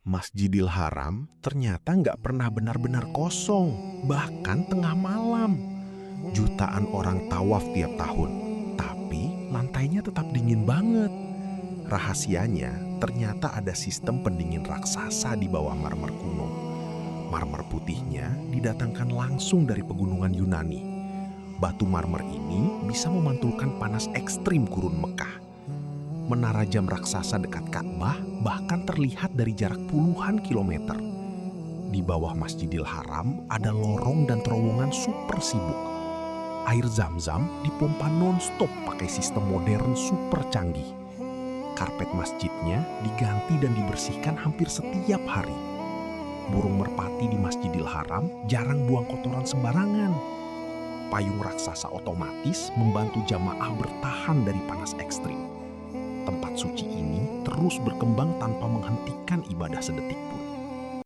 Masjidil Haram ternyata nggak pernah benar-benar kosong, bahkan tengah malam. Jutaan orang tawaf tiap tahun, tapi lantainya tetap dingin banget. Rahasianya, ternyata ada sistem pendingin raksasa di bawah marmer kuno. Marmer putihnya didatangkan langsung dari pegunungan Yunani. Batu marmer ini bisa memantulkan panas ekstrim gurun Mekah. Menara jam raksasa dekat Ka'bah bahkan terlihat dari jarak puluhan kilometer. Di bawah Masjidil Haram ada lorong dan terowongan super sibuk. Air Zam-Zam dipompa non-stop pakai sistem modern super canggih. Karpet masjidnya diganti dan dibersihkan hampir setiap hari. Burung merpati di Masjidil Haram jarang buang kotoran sembarangan. Payung raksasa otomatis membantu jamaah bertahan dari panas ekstrim. Tempat suci ini terus berkembang tanpa menghentikan ibadah sedetik pun.